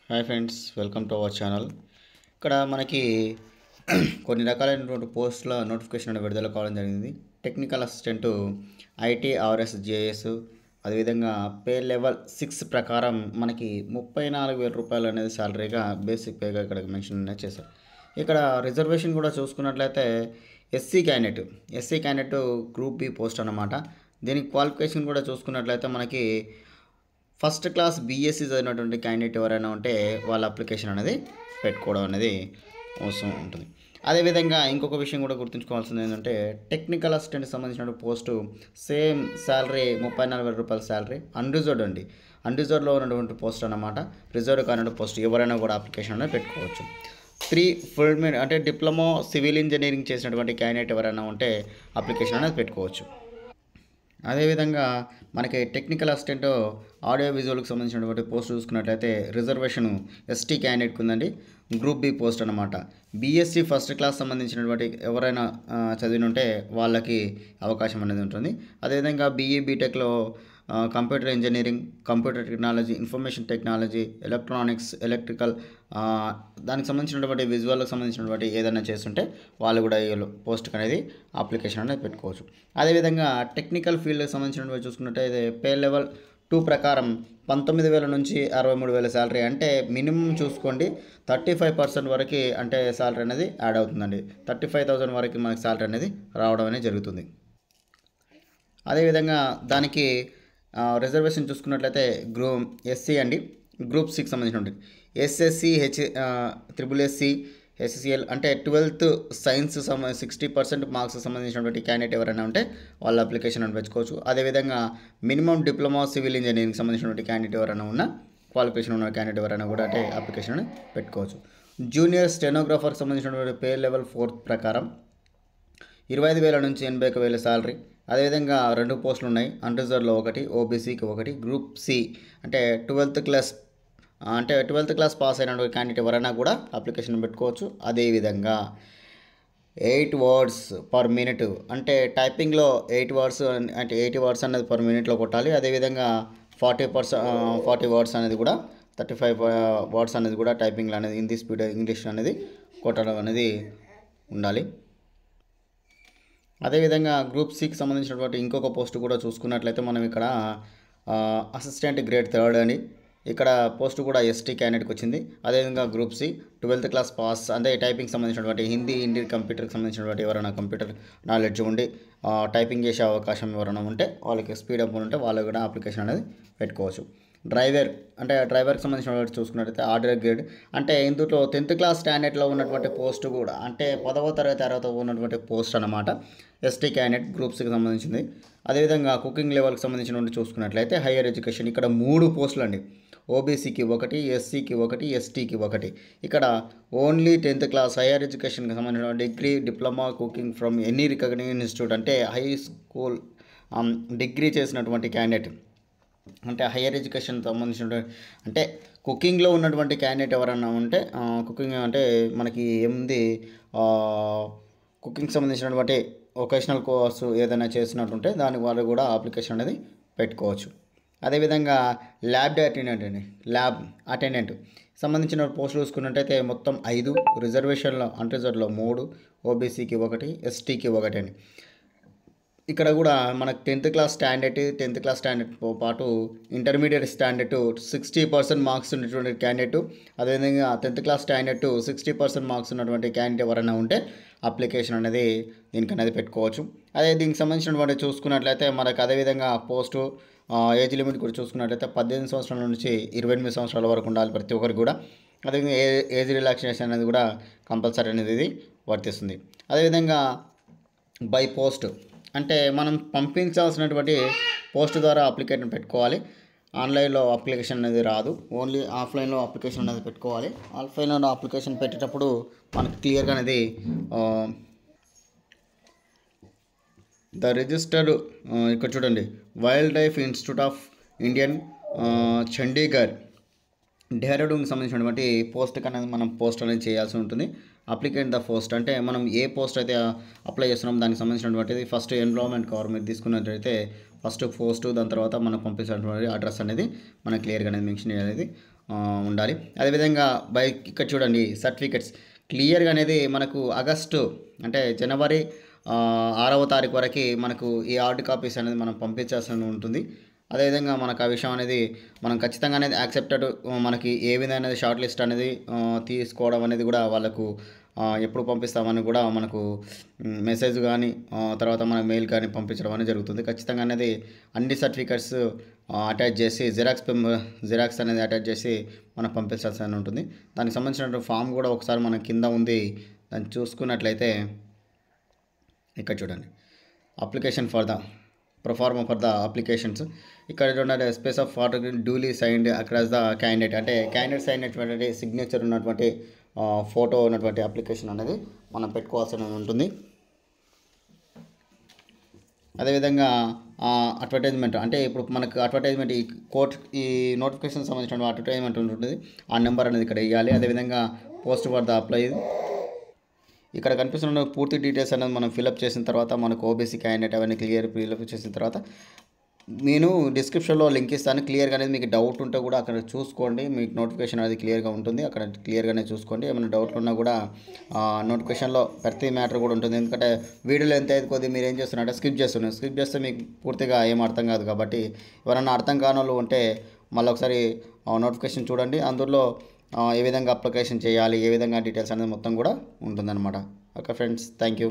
Hi friends, welcome to our channel. ఇక్కడ మనకి కొన్ని రకాలైనటువంటి పోస్టుల నోటిఫికేషన్ అనేది విడుదల కావడం జరిగింది. Technical assistant IT RS JS, అదేవిధంగా పే లెవెల్ 6 ప్రకారం మనకి 34,000 రూపాయలు అనేది శాలరీగా బేసిక్ పేగా ఇక్కడ మెన్షన్ అనేది చేశారు. ఇక్కడ రిజర్వేషన్ కూడా చూసుకున్నట్లయితే SC candidate group B post అన్నమాట. దీనికి క్వాలిఫికేషన్ కూడా చూసుకున్నట్లయితే మనకి ఫస్ట్ క్లాస్ బీఎస్సీ చదివినటువంటి క్యాండిడేట్ ఎవరైనా ఉంటే వాళ్ళ అప్లికేషన్ అనేది పెట్టుకోవడం అనేది అవసరం ఉంటుంది. అదేవిధంగా ఇంకొక విషయం కూడా గుర్తుంచుకోవాల్సింది ఏంటంటే టెక్నికల్ అసిస్టెంట్కి సంబంధించిన పోస్టు సేమ్ శాలరీ 34,000 రూపాయల శాలరీ అన్రిజర్వ్లో ఉన్నటువంటి పోస్ట్ అన్నమాట. రిజర్వ్ కానిటువంటి పోస్ట్ ఎవరైనా కూడా అప్లికేషన్ అనేది పెట్టుకోవచ్చు. 3 ఫుల్ అంటే డిప్లొమా సివిల్ ఇంజనీరింగ్ చేసినటువంటి క్యాండిడేట్ ఎవరైనా ఉంటే అప్లికేషన్ అనేది పెట్టుకోవచ్చు. అదేవిధంగా మనకి టెక్నికల్ అసిస్టెంట్ ఆడియో విజువల్కి సంబంధించినటువంటి పోస్ట్ చూసుకున్నట్లయితే రిజర్వేషన్ ఎస్టీ క్యాండిడేట్కి ఉందండి. గ్రూప్ బి పోస్ట్ అనమాట. బీఎస్సీ ఫస్ట్ క్లాస్ సంబంధించినటువంటి ఎవరైనా చదివి ఉంటే వాళ్ళకి అవకాశం అనేది ఉంటుంది. అదేవిధంగా బీఈ బీటెక్లో computer engineering, computer technology, information technology, electronics, electrical, దానికి సంబంధించినటువంటి విజువల్కి సంబంధించినటువంటి ఏదైనా చేస్తుంటే వాళ్ళు కూడా ఈ పోస్ట్కి అనేది అప్లికేషన్ అనేది పెట్టుకోవచ్చు. అదేవిధంగా టెక్నికల్ ఫీల్డ్కి సంబంధించినటువంటి చూసుకున్నట్టయితే పే లెవెల్ 2 ప్రకారం 19,000 నుంచి 63,000 శాలరీ, అంటే మినిమం చూసుకోండి 35% వరకు అంటే శాలరీ అనేది యాడ్ అవుతుందండి. 35,000 వరకు మనకి శాలరీ అనేది రావడం అనేది జరుగుతుంది. అదేవిధంగా దానికి రిజర్వేషన్ చూసుకున్నట్లయితే ఎస్సీ అండి, గ్రూప్ 6 సంబంధించినటువంటి ఎస్ఎస్సి, SSC, SCL అంటే 12th సైన్స్ 60% మార్క్స్ సంబంధించినటువంటి క్యాండిడేట్ ఎవరైనా ఉంటే వాళ్ళ అప్లికేషన్ అని పెట్టుకోవచ్చు. అదేవిధంగా మినిమం డిప్లొమా సివిల్ ఇంజనీరింగ్ సంబంధించినటువంటి క్యాండిడేట్ ఎవరైనా ఉన్న క్వాలిఫికేషన్ ఉన్న క్యాండిడేట్ ఎవరైనా కూడా అంటే అప్లికేషన్ అని పెట్టుకోవచ్చు. జూనియర్ స్టెనోగ్రాఫర్కి సంబంధించినటువంటి పే లెవెల్ 4 ప్రకారం 25,000 నుంచి 81,000 శాలరీ. అదేవిధంగా 2 పోస్టులు ఉన్నాయి. అన్రిజర్వ్లో ఒకటి, ఓబీసీకి ఒకటి. గ్రూప్ సి అంటే 12th క్లాస్ పాస్ అయిన క్యాండిడేట్ ఎవరైనా కూడా అప్లికేషన్ పెట్టుకోవచ్చు. అదేవిధంగా 8 words per minute అంటే టైపింగ్లో 8 words అంటే 80 words అనేది పర్ మినిట్లో కొట్టాలి. అదేవిధంగా 40 words అనేది కూడా 35 words అనేది కూడా టైపింగ్లో అనేది హిందీ స్పీడ్ ఇంగ్లీష్ అనేది కొట్టడం అనేది ఉండాలి. అదేవిధంగా గ్రూప్ సికి సంబంధించినటువంటి ఇంకొక పోస్ట్ కూడా చూసుకున్నట్లయితే మనం ఇక్కడ అసిస్టెంట్ గ్రేడ్ 3 అని ఇక్కడ పోస్ట్ కూడా ఎస్టీ క్యాండిడేట్కి వచ్చింది. అదేవిధంగా group C 12th class pass అంటే టైపింగ్ సంబంధించినటువంటి హిందీ, ఇండియన్ కంప్యూటర్కి సంబంధించినటువంటి ఎవరైనా కంప్యూటర్ నాలెడ్జ్ ఉండి టైపింగ్ చేసే అవకాశం ఎవరైనా ఉంటే వాళ్ళకి స్పీడప్ ఉంటే వాళ్ళు కూడా అప్లికేషన్ అనేది పెట్టుకోవచ్చు. డ్రైవర్కి సంబంధించినటువంటి చూసుకున్నట్లయితే ఆర్డర్ గ్రేడ్ అంటే ఇందులో 10th క్లాస్ స్టాండర్డ్లో ఉన్నటువంటి పోస్ట్ కూడా అంటే 10వ తరగతి ఉన్నటువంటి పోస్ట్ అన్నమాట. ఎస్టీ క్యాండిడేట్ గ్రూప్ సికి సంబంధించింది. అదేవిధంగా కుకింగ్ లెవెల్కి సంబంధించినటువంటి చూసుకున్నట్లయితే హైయర్ ఎడ్యుకేషన్ ఇక్కడ 3 పోస్టులు అండి. ఓబీసీకి ఒకటి, ఎస్సీకి ఒకటి, ఎస్టీకి ఒకటి. ఇక్కడ ఓన్లీ 10th క్లాస్ హైయర్ ఎడ్యుకేషన్కి సంబంధించిన degree, diploma cooking from any recognized institute అంటే హై స్కూల్ డిగ్రీ చేసినటువంటి క్యాండిడేట్ అంటే హైయర్ ఎడ్యుకేషన్ సంబంధించిన అంటే కుకింగ్లో ఉన్నటువంటి క్యాండిడేట్ ఎవరైనా ఉంటే కుకింగ్ అంటే మనకి ఏముంది కుకింగ్ సంబంధించినటువంటి వొకేషనల్ కోర్సు ఏదైనా చేసినట్టుంటే దానికి వాళ్ళు కూడా అప్లికేషన్ అనేది పెట్టుకోవచ్చు. అదేవిధంగా ల్యాబ్ అటెండెంట్ సంబంధించిన పోస్టులు చూసుకున్నట్టయితే మొత్తం 5, రిజర్వేషన్లో అన్రిజర్వ్లో 3, ఓబీసీకి 1, ఎస్టీకి 1 అని. ఇక్కడ కూడా మనకు 10th క్లాస్ స్టాండర్డ్తో పాటు ఇంటర్మీడియట్ స్టాండర్డ్ 60% మార్క్స్ ఉన్నటువంటి క్యాండిడేట్, అదేవిధంగా 10th క్లాస్ స్టాండర్డ్ 60% మార్క్స్ ఉన్నటువంటి క్యాండిడేట్ ఎవరైనా ఉంటే అప్లికేషన్ అనేది దీనికి అనేది పెట్టుకోవచ్చు. అదే దీనికి సంబంధించినటువంటి చూసుకున్నట్లయితే మనకు అదేవిధంగా పోస్టు ఏజ్ లిమిట్ కూడా చూసుకున్నట్లయితే 18 సంవత్సరాల నుంచి 28 సంవత్సరాల వరకు ఉండాలి ప్రతి ఒక్కరికి కూడా. అదేవిధంగా ఏజ్ రిలాక్సేషన్ అనేది కూడా కంపల్సరీ అనేది ఇది వర్తిస్తుంది. అదేవిధంగా బై పోస్ట్ అంటే మనం పంపించాల్సినటువంటి పోస్ట్ ద్వారా అప్లికేషన్ పెట్టుకోవాలి. ఆన్లైన్లో అప్లికేషన్ అనేది రాదు, ఓన్లీ ఆఫ్లైన్లో అప్లికేషన్ అనేది పెట్టుకోవాలి. ఆఫ్లైన్లో అప్లికేషన్ పెట్టేటప్పుడు మనకు క్లియర్గా అనేది ద రిజిస్టర్డ్ ఇక్కడ చూడండి wild life institute of Indian Chandigarh డెహ్రాడూన్కి సంబంధించినటువంటి పోస్ట్కి అనేది మనం పోస్ట్ అనేది చేయాల్సి ఉంటుంది. అప్లికెంట్ ద పోస్ట్ అంటే మనం ఏ పోస్ట్ అయితే అప్లై చేస్తున్నాం దానికి సంబంధించినటువంటిది ఫస్ట్ ఎన్రోల్మెంట్ కవర్ మీరు తీసుకున్నట్లయితే ఫస్ట్ పోస్ట్, దాని తర్వాత మనం పంపించినటువంటి అడ్రస్ అనేది మనం క్లియర్గా అనేది మెన్షన్ అనేది ఉండాలి. అదేవిధంగా ఇక్కడ చూడండి సర్టిఫికెట్స్ క్లియర్గా అనేది మనకు ఆగస్టు అంటే జనవరి 6వ తారీఖు వరకు మనకు ఈ హార్డ్ కాపీస్ అనేది మనం పంపించాల్సి ఉంటుంది. అదేవిధంగా మనకు ఆ విషయం అనేది మనం ఖచ్చితంగా అనేది యాక్సెప్టెడ్ మనకి ఏ విధంగా అనేది షార్ట్ లిస్ట్ అనేది తీసుకోవడం అనేది కూడా వాళ్ళకు ఎప్పుడు పంపిస్తామని కూడా మనకు మెసేజ్ కానీ తర్వాత మన మెయిల్ కానీ పంపించడం అనేది జరుగుతుంది. ఖచ్చితంగా అనేది అన్ని సర్టిఫికెట్స్ అటాచ్ చేసి జిరాక్స్ అనేది అటాచ్ చేసి మనం పంపించాల్సి ఉంటుంది. దానికి సంబంధించిన ఫామ్ కూడా ఒకసారి మన కింద ఉంది, దాన్ని చూసుకున్నట్లయితే ఇక్కడ చూడండి application for the proforma for the applications. ఇక్కడ చూడండి space of photography duly signed across the candidate అంటే క్యాండిడేట్ సైన్ అయినటువంటి సిగ్నేచర్ ఉన్నటువంటి ఫోటో ఉన్నటువంటి అప్లికేషన్ అనేది మనం పెట్టుకోవాల్సి ఉంటుంది. అదేవిధంగా అడ్వర్టైజ్మెంట్ అంటే ఇప్పుడు మనకు అడ్వర్టైజ్మెంట్ ఈ నోటిఫికేషన్ సంబంధించిన అడ్వర్టైజ్మెంట్ ఉంటుంది, ఆ నెంబర్ అనేది ఇక్కడ ఇవ్వాలి. అదేవిధంగా పోస్ట్ ఫర్ ద అప్లై ఇక్కడ కనిపిస్తున్న పూర్తి డీటెయిల్స్ అనేది మనం ఫిలప్ చేసిన తర్వాత మనకు ఓబీసీ క్యాండిడేట్ అవన్నీ క్లియర్ ఫిలప్ చేసిన తర్వాత నేను డిస్క్రిప్షన్లో లింక్ ఇస్తాను. క్లియర్గా అనేది మీకు డౌట్ ఉంటే కూడా అక్కడ చూసుకోండి, మీకు నోటిఫికేషన్ అనేది క్లియర్గా ఉంటుంది. అక్కడ క్లియర్గానే చూసుకోండి. ఏమైనా డౌట్లు ఉన్నా కూడా నోటిఫికేషన్లో ప్రతి మ్యాటర్ కూడా ఉంటుంది. ఎందుకంటే వీడియోలో ఎంత అయితే కొద్దిగా మీరు ఏం చేస్తున్నారంటే స్కిప్ చేస్తే మీకు పూర్తిగా ఏం అర్థం కాదు. కాబట్టి ఎవరైనా అర్థం కాని వాళ్ళు ఉంటే మళ్ళీ ఒకసారి నోటిఫికేషన్ చూడండి. అందులో ఏ విధంగా అప్లికేషన్ చేయాలి, ఏ విధంగా డీటెయిల్స్ అనేది మొత్తం కూడా ఉంటుందన్నమాట. Okay friends, thank you.